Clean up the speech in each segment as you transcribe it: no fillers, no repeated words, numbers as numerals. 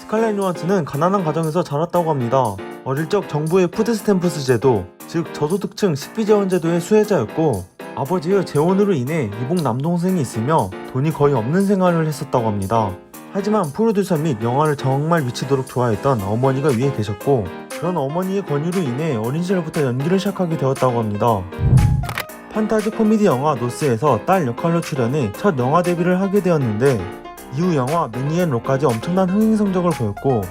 스칼렛 요한슨은 가난한 가정에서 자랐다고 합니다. 어릴 적 정부의 푸드스탬프스 제도, 즉 저소득층 식비지원 제도의 수혜자였고 아버지의 재혼으로 인해 이복 남동생이 있으며 돈이 거의 없는 생활을 했었다고 합니다. 하지만 프로듀서 및 영화를 정말 미치도록 좋아했던 어머니가 위에 계셨고 그런 어머니의 권유로 인해 어린 시절부터 연기를 시작하게 되었다고 합니다. 판타지 코미디 영화 노스에서 딸 역할로 출연해 첫 영화 데뷔를 하게 되었는데 이후 영화 매니 앤 록까지 엄청난 흥행 성적을 보였고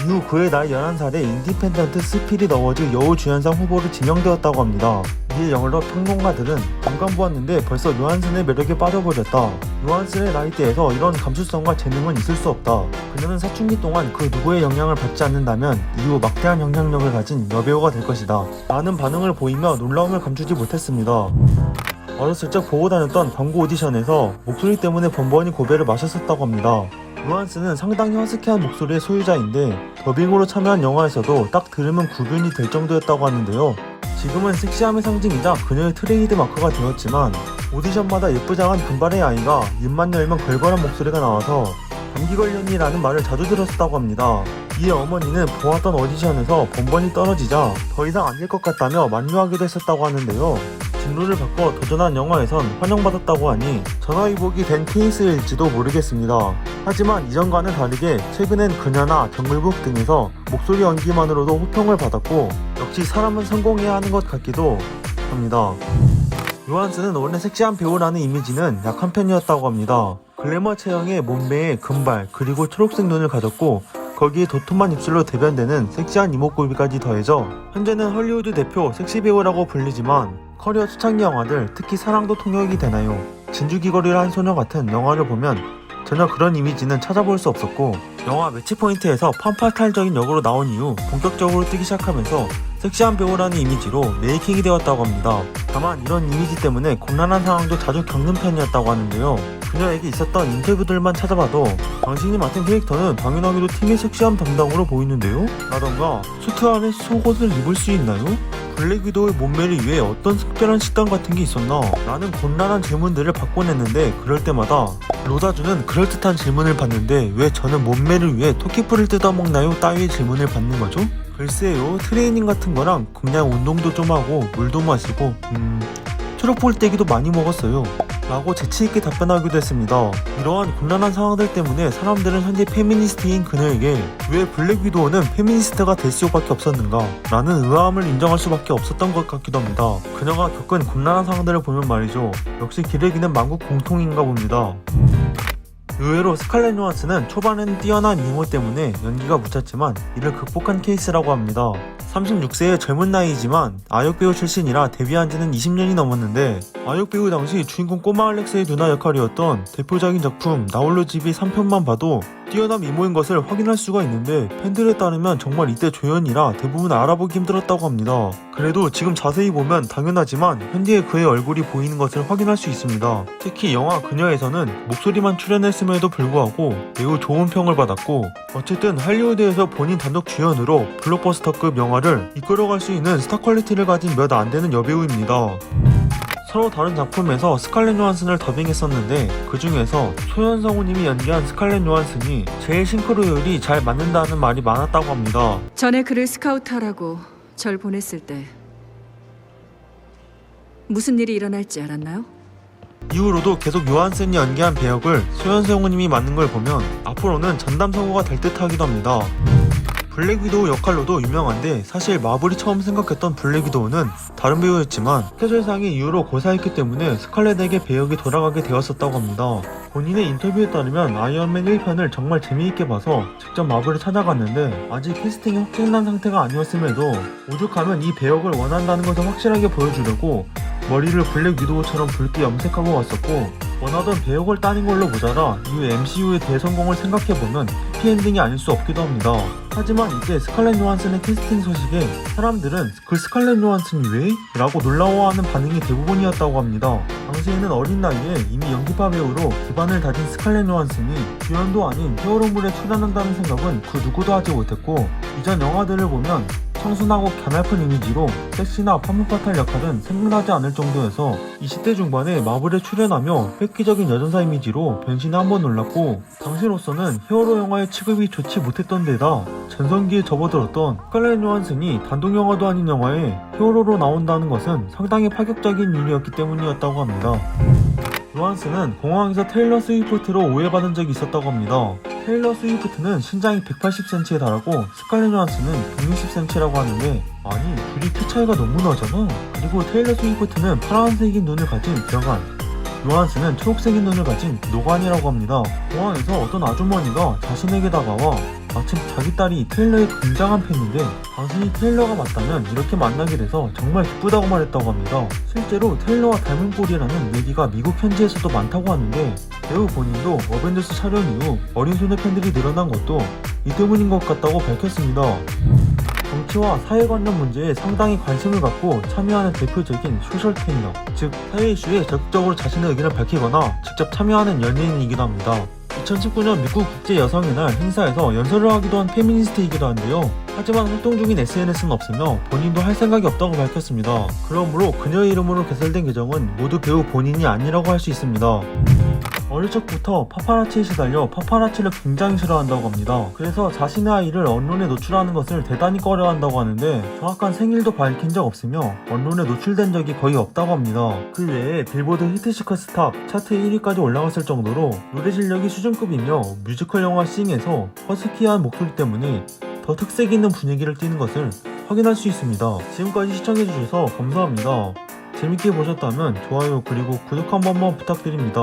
이후 그의 나이 11살에 인디펜던트 스피릿 어워즈 여우주연상 후보로 지명되었다고 합니다. 이에 여러 평론가들은 잠깐 보았는데 벌써 요한슨의 매력에 빠져버렸다. 요한슨의 나이대에서 이런 감수성과 재능은 있을 수 없다. 그녀는 사춘기 동안 그 누구의 영향을 받지 않는다면 이후 막대한 영향력을 가진 여배우가 될 것이다 라는 반응을 보이며 놀라움을 감추지 못했습니다. 어렸을 적 보고 다녔던 광고 오디션에서 목소리 때문에 번번이 고배를 마셨었다고 합니다. 요한슨은 상당히 허스키한 목소리의 소유자인데 더빙으로 참여한 영화에서도 딱 들으면 구분이 될 정도였다고 하는데요. 지금은 섹시함의 상징이자 그녀의 트레이드 마크가 되었지만 오디션마다 예쁘장한 금발의 아이가 입만 열면 걸걸한 목소리가 나와서 감기 걸렸니라는 말을 자주 들었다고 합니다. 이에 어머니는 보았던 오디션에서 번번이 떨어지자 더 이상 안 될 것 같다며 만류하기도 했었다고 하는데요. 진로를 바꿔 도전한 영화에선 환영받았다고 하니 전화위복이 된 케이스일지도 모르겠습니다. 하지만 이전과는 다르게 최근엔 그녀나 정글북 등에서 목소리 연기만으로도 호평을 받았고 역시 사람은 성공해야 하는 것 같기도 합니다. 요한슨은 원래 섹시한 배우라는 이미지는 약한 편이었다고 합니다. 글래머 체형의 몸매에 금발 그리고 초록색 눈을 가졌고 거기에 도톰한 입술로 대변되는 섹시한 이목구비까지 더해져 현재는 헐리우드 대표 섹시 배우라고 불리지만 커리어 초창기 영화들 특히 사랑도 통역이 되나요? 진주귀걸이를 한 소녀 같은 영화를 보면 전혀 그런 이미지는 찾아볼 수 없었고 영화 매치포인트에서 팜파탈적인 역으로 나온 이후 본격적으로 뜨기 시작하면서 섹시한 배우라는 이미지로 메이킹이 되었다고 합니다. 다만 이런 이미지 때문에 곤란한 상황도 자주 겪는 편이었다고 하는데요. 그녀에게 있었던 인터뷰들만 찾아봐도 당신이 맡은 캐릭터는 당연하게도 팀의 섹시함 담당으로 보이는데요? 라던가 수트 안에 속옷을 입을 수 있나요? 블랙 위도우의 몸매를 위해 어떤 특별한 식단 같은 게 있었나? 라는 곤란한 질문들을 받곤 했는데 그럴 때마다 로다주는 그럴듯한 질문을 받는데 왜 저는 몸매를 위해 토끼풀을 뜯어먹나요? 따위의 질문을 받는 거죠? 글쎄요, 트레이닝 같은 거랑 그냥 운동도 좀 하고 물도 마시고 초록볼 떼기도 많이 먹었어요 라고 재치있게 답변하기도 했습니다. 이러한 곤란한 상황들 때문에 사람들은 현재 페미니스트인 그녀에게 왜 블랙 위도우는 페미니스트가 될 수밖에 없었는가 라는 의아함을 인정할 수밖에 없었던 것 같기도 합니다. 그녀가 겪은 곤란한 상황들을 보면 말이죠, 역시 기레기는 만국 공통인가 봅니다. 의외로 스칼렛 요한슨은 초반에는 뛰어난 미모 때문에 연기가 묻혔지만 이를 극복한 케이스라고 합니다. 36세의 젊은 나이이지만 아역배우 출신이라 데뷔한 지는 20년이 넘었는데 아역배우 당시 주인공 꼬마 알렉스의 누나 역할이었던 대표적인 작품 나홀로 집이 3편만 봐도 뛰어난 미모인 것을 확인할 수가 있는데 팬들에 따르면 정말 이때 조연이라 대부분 알아보기 힘들었다고 합니다. 그래도 지금 자세히 보면 당연하지만 현재의 그의 얼굴이 보이는 것을 확인할 수 있습니다. 특히 영화 그녀에서는 목소리만 출연했음에도 불구하고 매우 좋은 평을 받았고 어쨌든 할리우드에서 본인 단독 주연으로 블록버스터급 영화를 이끌어갈 수 있는 스타 퀄리티를 가진 몇 안 되는 여배우입니다. 서로 다른 작품에서 스칼렛 요한슨을 더빙했었는데 그 중에서 소연성우님이 연기한 스칼렛 요한슨이 제일 싱크로율이 잘 맞는다는 말이 많았다고 합니다. 전에 그를 스카우트하라고 절 보냈을 때 무슨 일이 일어날지 알았나요? 이후로도 계속 요한슨이 연기한 배역을 소연성우님이 맡는 걸 보면 앞으로는 전담 성우가 될 듯 하기도 합니다. 블랙 위도우 역할로도 유명한데 사실 마블이 처음 생각했던 블랙 위도우는 다른 배우였지만 스케줄상의 이유로 고사했기 때문에 스칼렛에게 배역이 돌아가게 되었었다고 합니다. 본인의 인터뷰에 따르면 아이언맨 1편을 정말 재미있게 봐서 직접 마블에 찾아갔는데 아직 캐스팅이 확정난 상태가 아니었음에도 오죽하면 이 배역을 원한다는 것을 확실하게 보여주려고 머리를 블랙 위도우처럼 붉게 염색하고 왔었고 원하던 배역을 따는 걸로 모자라 이후 MCU의 대성공을 생각해보면 해피엔딩이 아닐 수 없기도 합니다. 하지만 이제 스칼렛 요한슨의 캐스팅 소식에 사람들은 그 스칼렛 요한슨이 왜? 라고 놀라워하는 반응이 대부분이었다고 합니다. 당시에는 어린 나이에 이미 연기파 배우로 기반을 다진 스칼렛 요한슨이 주연도 아닌 히어로물에 출연한다는 생각은 그 누구도 하지 못했고 이전 영화들을 보면 청순하고 갸냘픈 이미지로 섹시나 파무파탈 역할은 생각나지 않을 정도여서 20대 중반에 마블에 출연하며 획기적인 여전사 이미지로 변신에 한번 놀랐고, 당시로서는 히어로 영화의 취급이 좋지 못했던 데다 전성기에 접어들었던 스칼렛 요한슨이 단독 영화도 아닌 영화에 히어로로 나온다는 것은 상당히 파격적인 일이었기 때문이었다고 합니다. 요한슨은 공항에서 테일러 스위프트로 오해받은 적이 있었다고 합니다. 테일러 스위프트는 신장이 180cm에 달하고 스칼렛 요한슨은 160cm라고 하는데, 아니 둘이 키 차이가 너무 나잖아. 그리고 테일러 스위프트는 파란색인 눈을 가진 병안, 요한슨은 초록색인 눈을 가진 노관이라고 합니다. 공항에서 어떤 아주머니가 자신에게 다가와 마침 자기 딸이 테일러의 굉장한 팬인데 당신이 테일러가 맞다면 이렇게 만나게 돼서 정말 기쁘다고 말했다고 합니다. 실제로 테일러와 닮은 꼴이라는 얘기가 미국 현지에서도 많다고 하는데, 배우 본인도 어벤져스 촬영 이후 어린 손의 팬들이 늘어난 것도 이 때문인 것 같다고 밝혔습니다. 정치와 사회 관련 문제에 상당히 관심을 갖고 참여하는 대표적인 소셜 캠이너, 즉 사회 이슈에 적극적으로 자신의 의견을 밝히거나 직접 참여하는 연예인이기도 합니다. 2019년 미국 국제 여성의 날 행사에서 연설을 하기도 한 페미니스트이기도 한데요. 하지만 활동 중인 SNS는 없으며 본인도 할 생각이 없다고 밝혔습니다. 그러므로 그녀의 이름으로 개설된 계정은 모두 배우 본인이 아니라고 할 수 있습니다. 어릴 적부터 파파라치에 시달려 파파라치를 굉장히 싫어한다고 합니다. 그래서 자신의 아이를 언론에 노출하는 것을 대단히 꺼려한다고 하는데, 정확한 생일도 밝힌 적 없으며 언론에 노출된 적이 거의 없다고 합니다. 그 외에 빌보드 히트시커 스탑 차트 1위까지 올라갔을 정도로 노래 실력이 수준급이며 뮤지컬 영화 싱에서 허스키한 목소리 때문에 더 특색 있는 분위기를 띠는 것을 확인할 수 있습니다. 지금까지 시청해주셔서 감사합니다. 재밌게 보셨다면 좋아요 그리고 구독 한 번만 부탁드립니다.